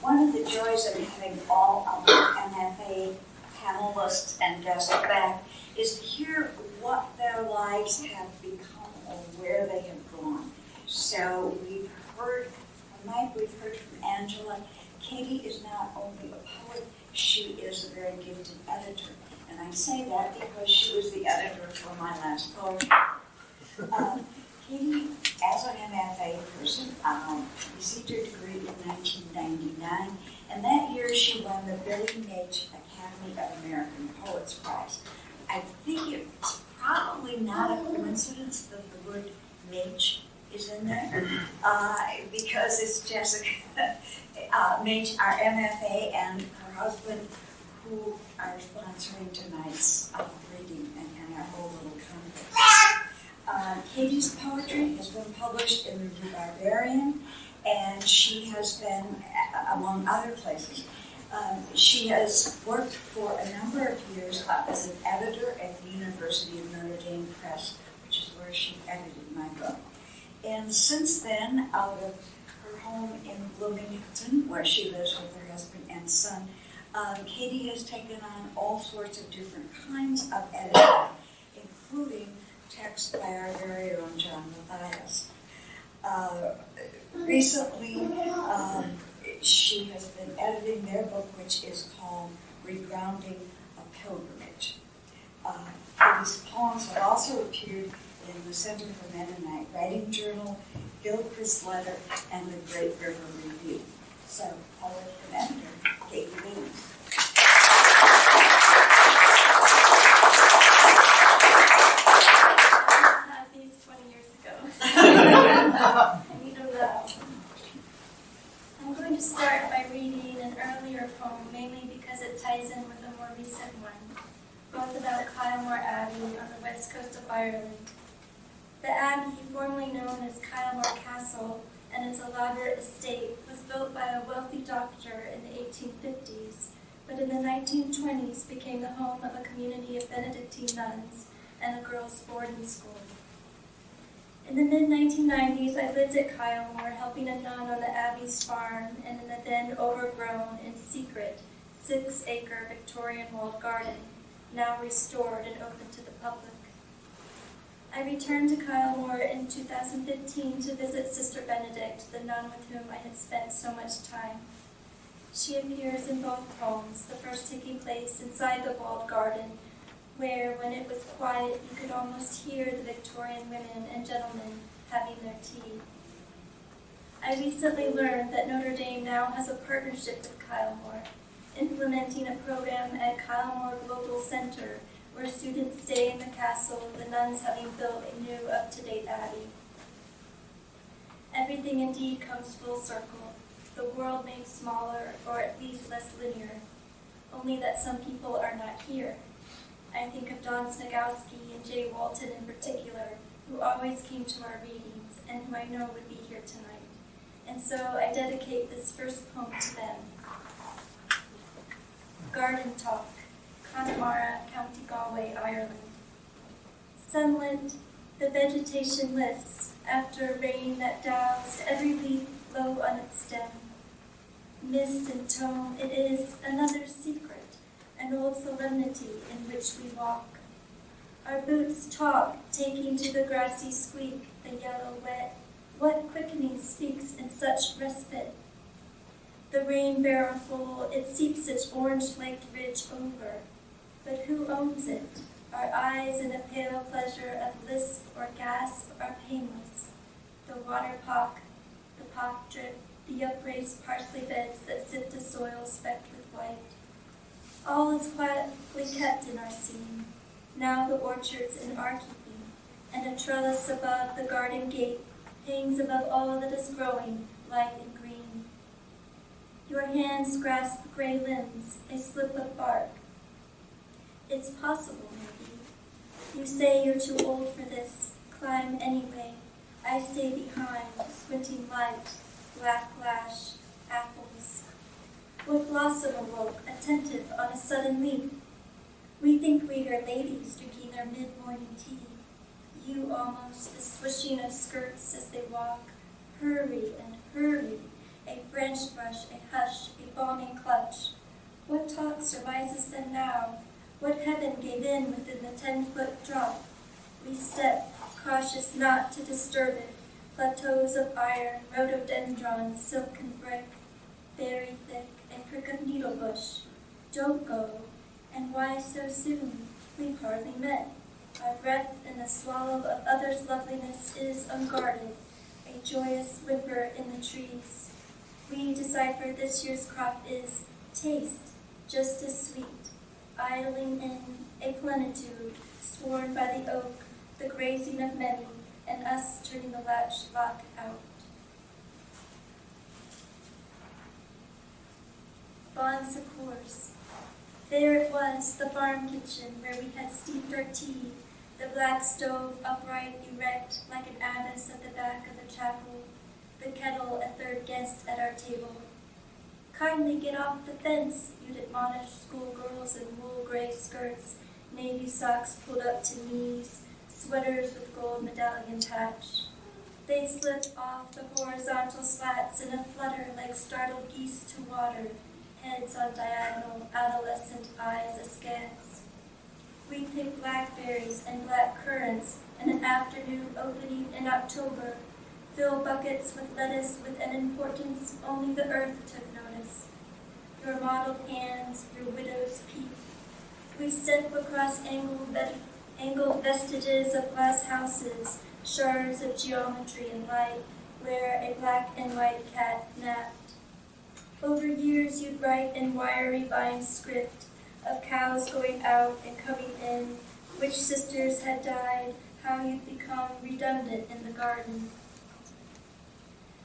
Speaker 2: One of the joys of having all of our MFA panelists and guests back is to hear what their lives have become or where they have gone. So we've heard from Mike, we've heard from Angela. Katie is not only a poet, she is a very gifted editor. And I say that because she was the editor for my last poem. Katie, as an MFA person, received her degree in 1999, and that year she won the Billy Nage Academy of American Poets Prize. I think it's probably not a coincidence that the word Nage is in there, because it's Jessica Nage, our MFA, and her husband, who are sponsoring tonight's reading and our whole little contest. Katie's poetry has been published in the Barbarian, and she has been, among other places, she has worked for a number of years as an editor at the University of Notre Dame Press, which is where she edited my book. And since then, out of her home in Bloomington, where she lives with her husband and son, Katie has taken on all sorts of different kinds of editing, including text by our very own John Mathias. Recently, she has been editing their book, which is called Regrounding a Pilgrimage. These poems have also appeared in the Center for Mennonite Writing Journal, Gilchrist Letter, and the Great River Review. So, poet and editor, Katie Williams.
Speaker 5: I'm going to start by reading an earlier poem, mainly because it ties in with a more recent one, both about Kylemore Abbey on the west coast of Ireland. The abbey, formerly known as Kylemore Castle, and its elaborate estate, was built by a wealthy doctor in the 1850s, but in the 1920s became the home of a community of Benedictine nuns and a girls' boarding school. In the mid-1990s, I lived at Kylemore, helping a nun on the Abbey's farm and in the then overgrown and secret 6-acre Victorian walled garden, now restored and open to the public. I returned to Kylemore in 2015 to visit Sister Benedict, the nun with whom I had spent so much time. She appears in both poems, the first taking place inside the walled garden, where, when it was quiet, you could almost hear the Victorian women and gentlemen having their tea. I recently learned that Notre Dame now has a partnership with Kylemore, implementing a program at Kylemore Global Center, where students stay in the castle, the nuns having built a new, up-to-date abbey. Everything indeed comes full circle, the world made smaller, or at least less linear, only that some people are not here. I think of Don Snagowski and Jay Walton in particular, who always came to our readings and who I know would be here tonight. And so I dedicate this first poem to them. Garden Talk, Connemara, County Galway, Ireland. Sunlit, the vegetation lifts after a rain that doused every leaf low on its stem. Mist and tone, it is another secret, an old solemnity in which we walk. Our boots talk, taking to the grassy squeak, the yellow wet. What quickening speaks in such respite? The rain barrelful, it seeps its orange-flaked ridge over. But who owns it? Our eyes in a pale pleasure of lisp or gasp are painless. The water pock, the pock drip, the upraised parsley beds that sit the soil specked with white. All is quietly kept in our scene. Now the orchard's in our keeping, and a trellis above the garden gate hangs above all that is growing, light and green. Your hands grasp gray limbs, a slip of bark. It's possible, maybe. You say you're too old for this. Climb anyway. I stay behind, squinting light, black lash, apples. What blossom awoke, attentive on a sudden leap? We think we hear ladies drinking their mid-morning tea. You almost, the swishing of skirts as they walk. Hurry and hurry, a branch brush, a hush, a balmy clutch. What talk surmises them now? What heaven gave in within the 10-foot drop? We step, cautious not to disturb it. Plateaus of iron, rhododendron, silken brick, very thick, a prick of needle bush. Don't go, and why so soon? We've hardly met. Our breath in the swallow of others' loveliness is unguarded, a joyous whimper in the trees. We decipher this year's crop is taste, just as sweet, idling in a plenitude sworn by the oak, the grazing of many, and us turning the latch lock out. Bon secours. There it was, the farm kitchen where we had steeped our tea, the black stove upright, erect, like an abbess at the back of the chapel, the kettle a third guest at our table. Kindly get off the fence, you'd admonish schoolgirls in wool gray skirts, navy socks pulled up to knees, sweaters with gold medallion patch. They'd slip off the horizontal slats in a flutter like startled geese to water, heads on diagonal, adolescent eyes askance. We pick blackberries and black currants in an afternoon opening in October, fill buckets with lettuce with an importance only the earth took notice. Your mottled hands, your widow's peak. We step across angled vestiges of glass houses, shards of geometry and light, where a black and white cat napped. Over years you'd write in wiry vine script of cows going out and coming in, which sisters had died, how you'd become redundant in the garden.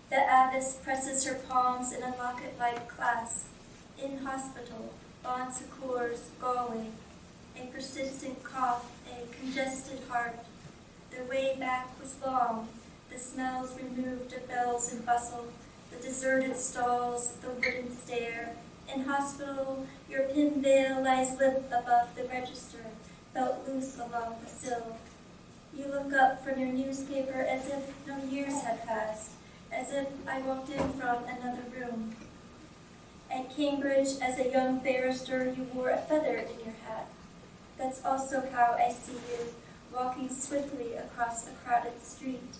Speaker 5: The abbess presses her palms in a locket-like clasp. In hospital, bon secours, Galway. A persistent cough, a congested heart. The way back was long, the smells removed of bells and bustle, the deserted stalls, the wooden stair. In hospital, your pin veil lies limp above the register, belt loose along the sill. You look up from your newspaper as if no years had passed, as if I walked in from another room. At Cambridge, as a young barrister, you wore a feather in your hat. That's also how I see you, walking swiftly across a crowded street,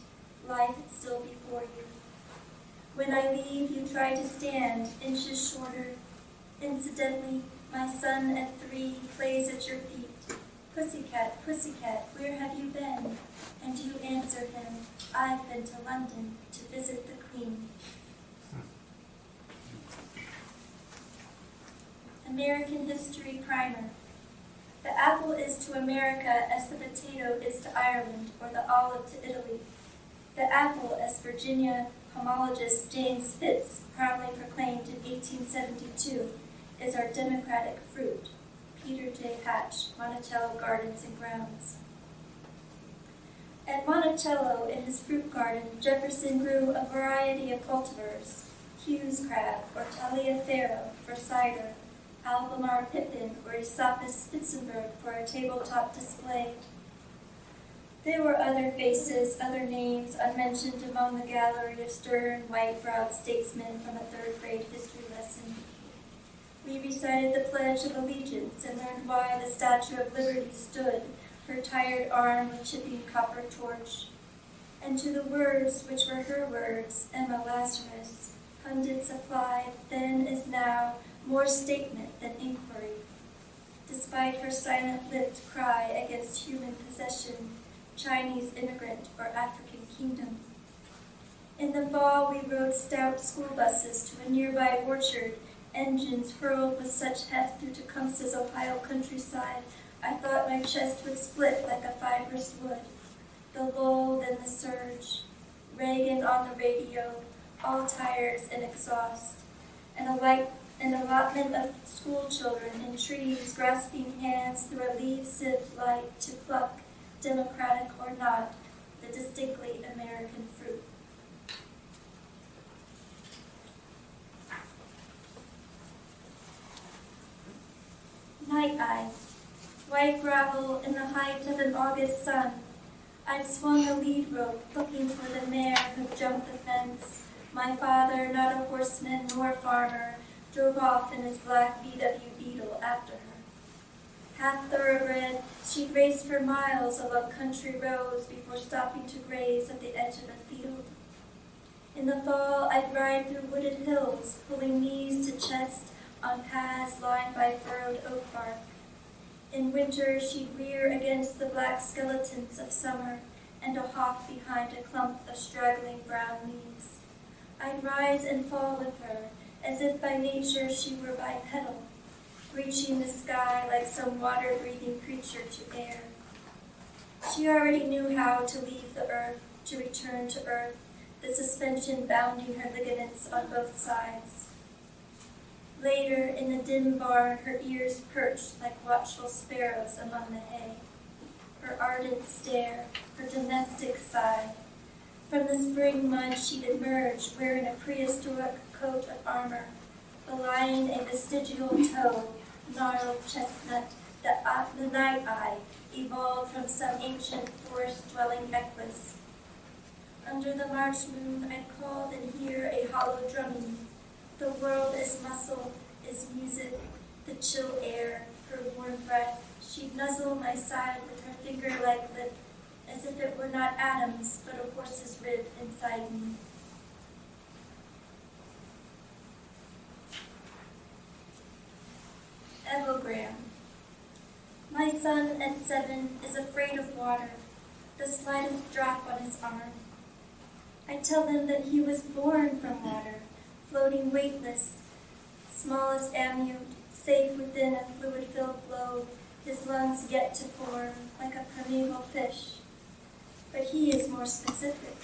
Speaker 5: life still before you. When I leave, you try to stand, inches shorter. Incidentally, my son at 3 plays at your feet. Pussycat, pussycat, where have you been? And you answer him, I've been to London to visit the Queen. American History Primer. The apple is to America as the potato is to Ireland or the olive to Italy. The apple, as Virginia homologist James Fitz proudly proclaimed in 1872, is our democratic fruit. Peter J. Hatch, Monticello Gardens and Grounds. At Monticello, in his fruit garden, Jefferson grew a variety of cultivars, Hughes crab or Taliaferro for cider, Albemarle pippin or Aesopus Spitzenberg for a tabletop display. There were other faces, other names unmentioned among the gallery of stern, white-browed statesmen from a third-grade history lesson. We recited the Pledge of Allegiance and learned why the Statue of Liberty stood her tired arm with chipping copper torch. And to the words which were her words, Emma Lazarus, pundits applied then as now more statement than inquiry. Despite her silent-lipped cry against human possession, Chinese immigrant or African kingdom. In the fall, we rode stout school buses to a nearby orchard, engines hurled with such heft through Tecumseh's Ohio countryside, I thought my chest would split like a fibrous wood. The lull, then the surge. Reagan on the radio, all tires and exhaust, and an allotment of school children in trees grasping hands through a leaf-sieved light to pluck, democratic or not, the distinctly American fruit. Night eyes, white gravel in the height of an August sun. I swung a lead rope, looking for the mare who jumped the fence. My father, not a horseman nor farmer, drove off in his black VW Beetle after her. Half thoroughbred, she'd race for miles along country roads before stopping to graze at the edge of a field. In the fall, I'd ride through wooded hills, pulling knees to chest on paths lined by furrowed oak bark. In winter, she'd rear against the black skeletons of summer and a hawk behind a clump of straggling brown leaves. I'd rise and fall with her, as if by nature she were bipedal, reaching the sky like some water-breathing creature to air. She already knew how to leave the earth, to return to earth, the suspension bounding her ligaments on both sides. Later, in the dim barn, her ears perched like watchful sparrows among the hay. Her ardent stare, her domestic sigh. From the spring mud she'd emerged wearing a prehistoric coat of armor, belying a vestigial toe, gnarled chestnut, the night eye evolved from some ancient forest-dwelling equus. Under the March moon, I'd call and hear a hollow drumming. The world is muscle, is music, the chill air, her warm breath. She'd nuzzle my side with her finger-like lip, as if it were not atoms, but a horse's rib inside me. Evogram. My son at 7 is afraid of water, the slightest drop on his arm. I tell him that he was born from water, floating weightless, smallest amute, safe within a fluid-filled globe, his lungs yet to form, like a primeval fish. But he is more specific.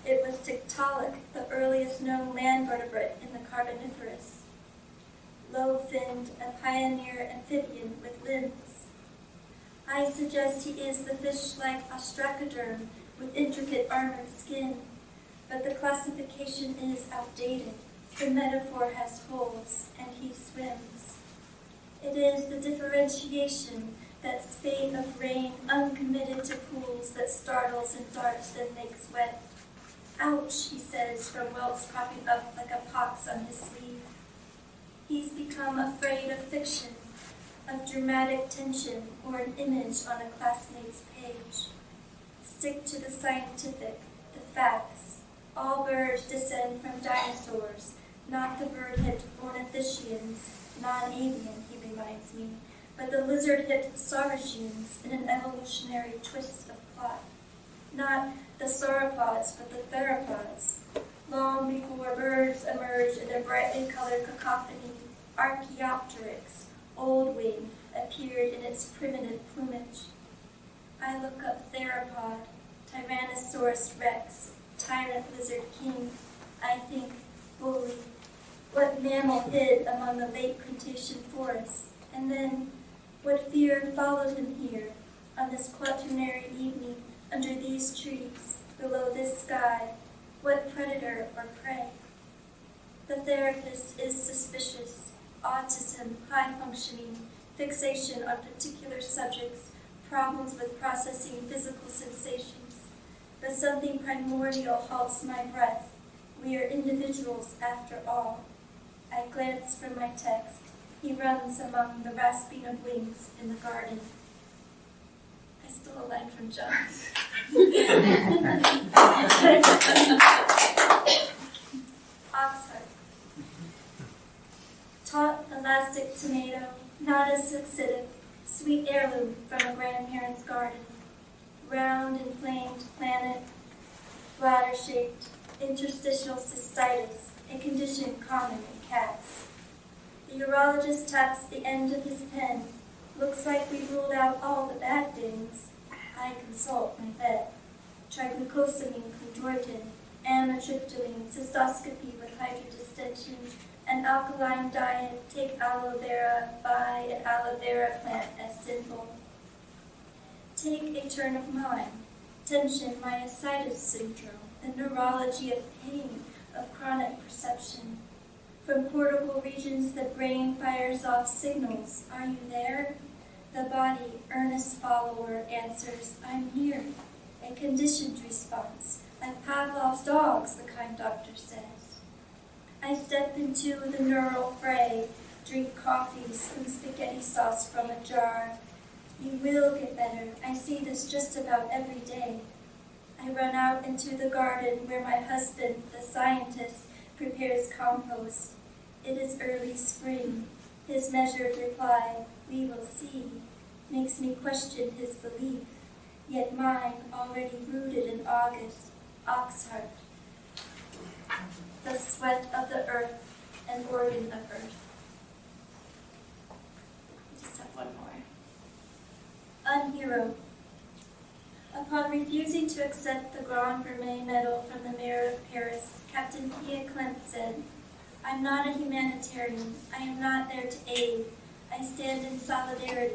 Speaker 5: It was Tiktaalik, the earliest known land vertebrate in the Carboniferous. Low-finned, a pioneer amphibian with limbs. I suggest he is the fish-like ostracoderm with intricate armored skin, but the classification is outdated. The metaphor has holes, and he swims. It is the differentiation, that spate of rain uncommitted to pools that startles and darts then makes wet. Ouch, he says, from welts cropping up like a pox on his sleeve. He's become afraid of fiction, of dramatic tension, or an image on a classmate's page. Stick to the scientific, the facts. All birds descend from dinosaurs, not the bird-hipped ornithischians, non-avian, he reminds me, but the lizard-hipped saurischians in an evolutionary twist of plot. Not the sauropods, but the theropods. Long before birds emerged in their brightly colored cacophony, Archaeopteryx, old wing, appeared in its primitive plumage. I look up theropod, Tyrannosaurus rex, tyrant lizard king. I think bully. What mammal hid among the late Cretaceous forests? And then, what fear followed him here, on this quaternary evening, under these trees, below this sky? What predator or prey? The therapist is suspicious. Autism, high functioning, fixation on particular subjects, problems with processing physical sensations. But something primordial halts my breath. We are individuals after all. I glance from my text. He runs among the rasping of wings in the garden. I stole a line from John. Oxford. Taut elastic tomato, not as acidic, sweet heirloom from a grandparent's garden. Round inflamed planet, bladder-shaped, interstitial cystitis, a condition common in cats. The urologist taps the end of his pen. Looks like we've ruled out all the bad things. I consult my vet. Triglucosamine, chondroitin, amitriptyline, cystoscopy with hydrodistension, an alkaline diet, take aloe vera, buy an aloe vera plant as simple. Take a turn of mind, tension, myositis syndrome, the neurology of pain, of chronic perception. From cortical regions, the brain fires off signals. Are you there? The body, earnest follower, answers, I'm here. A conditioned response, like Pavlov's dogs, the kind doctor says. I step into the neural fray, drink coffee, spoon spaghetti sauce from a jar. You will get better. I see this just about every day. I run out into the garden where my husband, the scientist, prepares compost. It is early spring. His measured reply, we will see, makes me question his belief. Yet mine, already rooted in August, Oxheart. The sweat of the earth, an organ of earth. I just have one more. Unhero. Upon refusing to accept the Grand Vermeil medal from the mayor of Paris, Captain Pierre Clem said, I'm not a humanitarian. I am not there to aid. I stand in solidarity.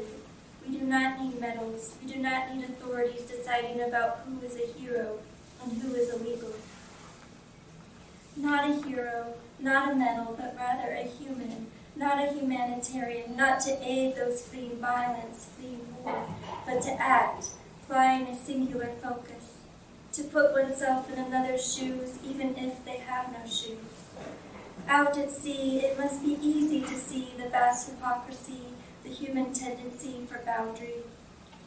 Speaker 5: We do not need medals. We do not need authorities deciding about who is a hero and who is illegal. Not a hero, not a medal, but rather a human, not a humanitarian, not to aid those fleeing violence, fleeing war, but to act, applying a singular focus, to put oneself in another's shoes even if they have no shoes. Out at sea, it must be easy to see the vast hypocrisy, the human tendency for boundary.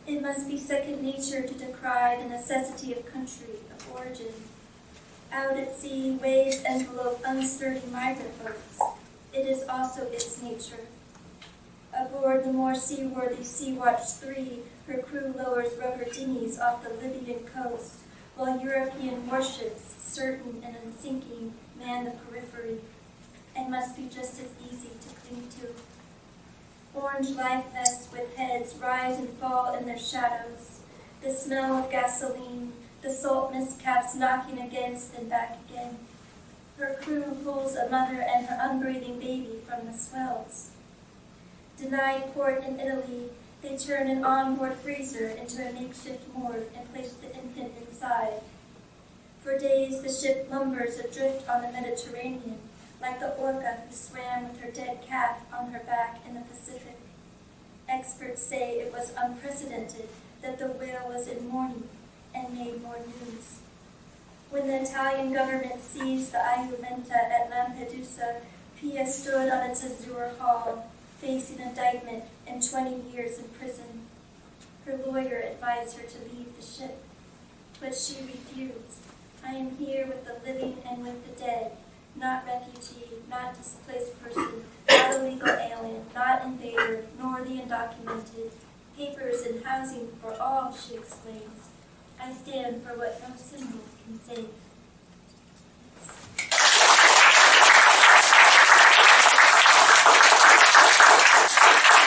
Speaker 5: It must be second nature to decry the necessity of country, of origin. Out at sea, waves envelope unsturdy migrant boats. It is also its nature. Aboard the more seaworthy Sea-Watch 3, her crew lowers rubber dinghies off the Libyan coast, while European warships, certain and unsinking, man the periphery, and must be just as easy to cling to. Orange life vests with heads rise and fall in their shadows, the smell of gasoline, the salt mist caps knocking against and back again. Her crew pulls a mother and her unbreathing baby from the swells. Denied port in Italy, they turn an onboard freezer into a makeshift morgue and place the infant inside. For days the ship lumbers adrift on the Mediterranean, like the orca who swam with her dead calf on her back in the Pacific. Experts say it was unprecedented that the whale was in mourning and made more news. When the Italian government seized the Iuventa at Lampedusa, Pia stood on its azure hull, facing indictment and 20 years in prison. Her lawyer advised her to leave the ship, but she refused. I am here with the living and with the dead, not refugee, not displaced person, not illegal alien, not invader, nor the undocumented. Papers and housing for all, she explains. I stand for what no symbol can save.